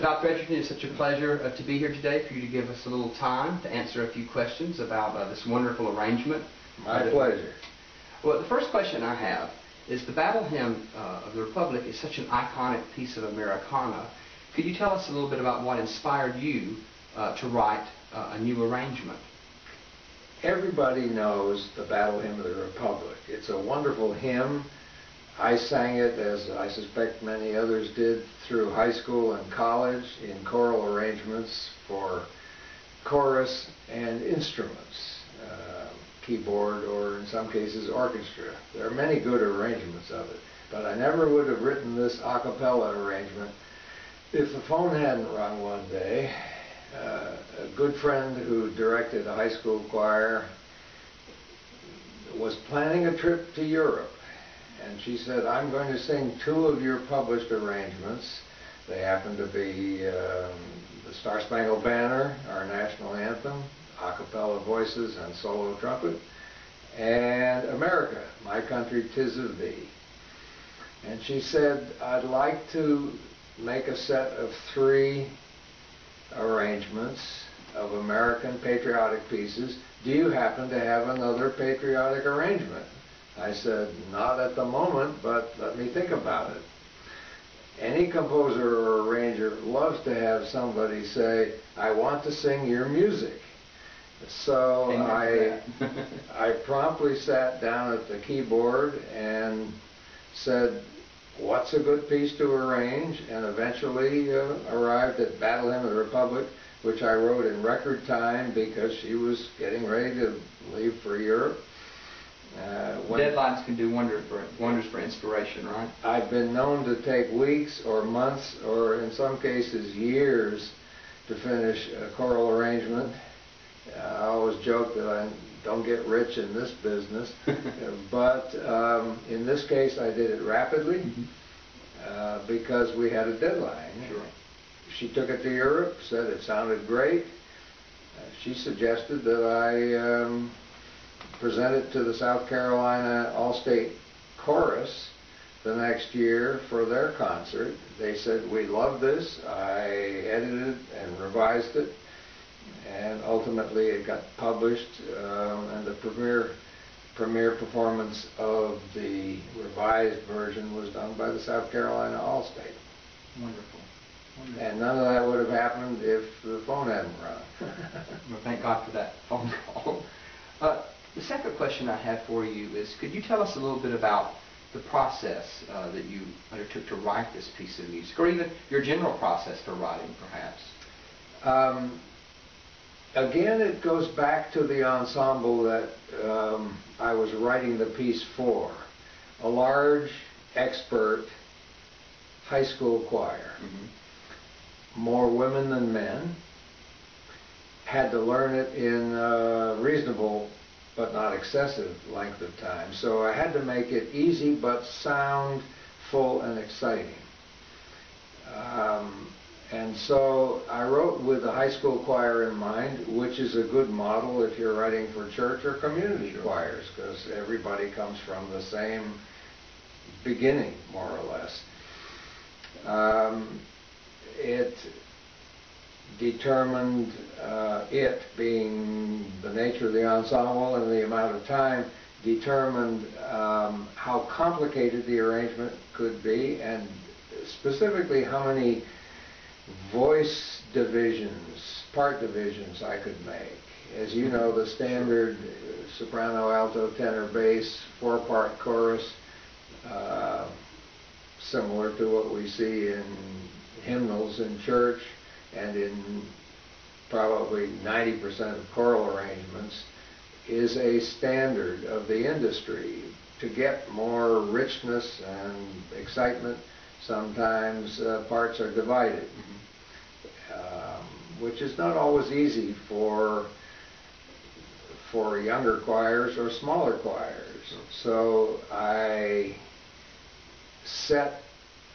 Dr. Edgerton, it's such a pleasure to be here today, for you to give us a little time to answer a few questions about this wonderful arrangement. My pleasure. Well, the first question I have is the Battle Hymn of the Republic is such an iconic piece of Americana. Could you tell us a little bit about what inspired you to write a new arrangement? Everybody knows the Battle Hymn of the Republic. It's a wonderful hymn. I sang it, as I suspect many others did, through high school and college in choral arrangements for chorus and instruments, keyboard or in some cases orchestra. There are many good arrangements of it, but I never would have written this a cappella arrangement if the phone hadn't rung one day. A good friend who directed a high school choir was planning a trip to Europe, and she said, "I'm going to sing two of your published arrangements." They happen to be the Star Spangled Banner, our national anthem, a cappella voices and solo trumpet, and America, My Country 'Tis of Thee. And she said, "I'd like to make a set of 3 arrangements of American patriotic pieces. Do you happen to have another patriotic arrangement?" I said, "Not at the moment, but let me think about it." Any composer or arranger loves to have somebody say, "I want to sing your music." So I promptly sat down at the keyboard and said, "What's a good piece to arrange?" and eventually arrived at Battle Hymn of the Republic, which I wrote in record time because she was getting ready to leave for Europe. Deadlines can do wonders for inspiration, right? I've been known to take weeks or months or in some cases years to finish a choral arrangement. I always joke that I don't get rich in this business, but in this case I did it rapidly because we had a deadline. Sure. She took it to Europe, said it sounded great. She suggested that I present it to the South Carolina All-State Chorus the next year for their concert. They said, "We love this." I edited and revised it, and ultimately it got published, and the premiere performance of the revised version was done by the South Carolina All-State. Wonderful. Wonderful. And none of that would have happened if the phone hadn't rung. Well, thank God for that phone call. The second question I have for you is, could you tell us a little bit about the process that you undertook to write this piece of music, or even your general process for writing, perhaps? Again, it goes back to the ensemble that I was writing the piece for. A large, expert high school choir. More women than men. Had to learn it in a reasonable but not excessive length of time. So I had to make it easy but sound full and exciting. And so I wrote with the high school choir in mind, which is a good model if you're writing for church or community choirs, because everybody comes from the same beginning, more or less. It determined, it being the nature of the ensemble and the amount of time, determined how complicated the arrangement could be, and specifically how many voice divisions, part divisions I could make. As you know, the standard soprano, alto, tenor, bass, 4-part chorus, similar to what we see in hymnals in church and in probably 90% of choral arrangements, is a standard of the industry. To get more richness and excitement, sometimes parts are divided, which is not always easy for younger choirs or smaller choirs. So I set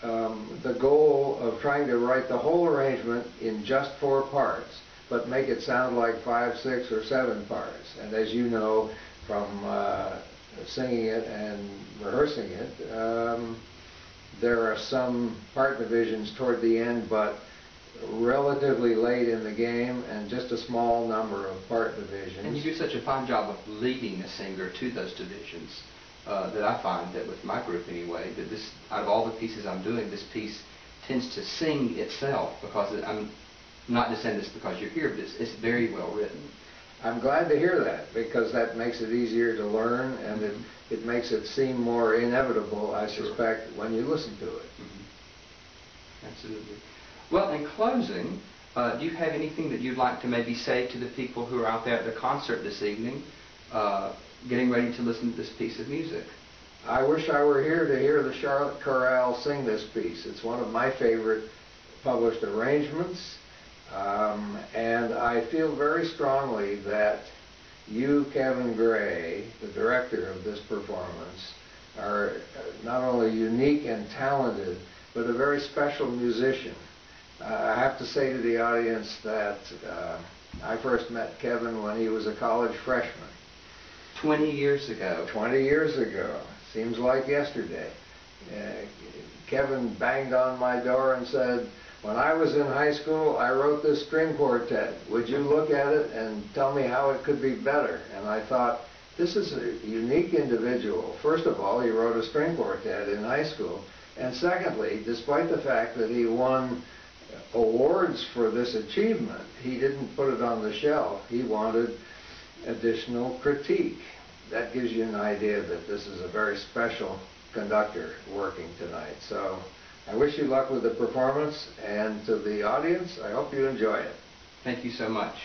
the goal of trying to write the whole arrangement in just 4 parts, but make it sound like 5, 6, or 7 parts. And as you know from singing it and rehearsing it, there are some part divisions toward the end, but relatively late in the game and just a small number of part divisions. And you do such a fine job of leading a singer to those divisions that I find that with my group anyway, that this, out of all the pieces I'm doing, this piece tends to sing itself, because I'm not just saying this because you're here, but it's very well written. I'm glad to hear that, because that makes it easier to learn, and it makes it seem more inevitable, I suspect, when you listen to it. Absolutely. Well, in closing, do you have anything that you'd like to maybe say to the people who are out there at the concert this evening, getting ready to listen to this piece of music? I wish I were here to hear the Charlotte Chorale sing this piece. It's one of my favorite published arrangements, and I feel very strongly that you, Kevin Gray, the director of this performance, are not only unique and talented, but a very special musician. I have to say to the audience that I first met Kevin when he was a college freshman. 20 years ago. 20 years ago. Seems like yesterday. Kevin banged on my door and said, "When I was in high school, I wrote this string quartet. Would you look at it and tell me how it could be better?" And I thought, this is a unique individual. First of all, he wrote a string quartet in high school. And secondly, despite the fact that he won awards for this achievement, he didn't put it on the shelf. He wanted additional critique. That gives you an idea that this is a very special conductor working tonight. So I wish you luck with the performance, and to the audience, I hope you enjoy it. Thank you so much.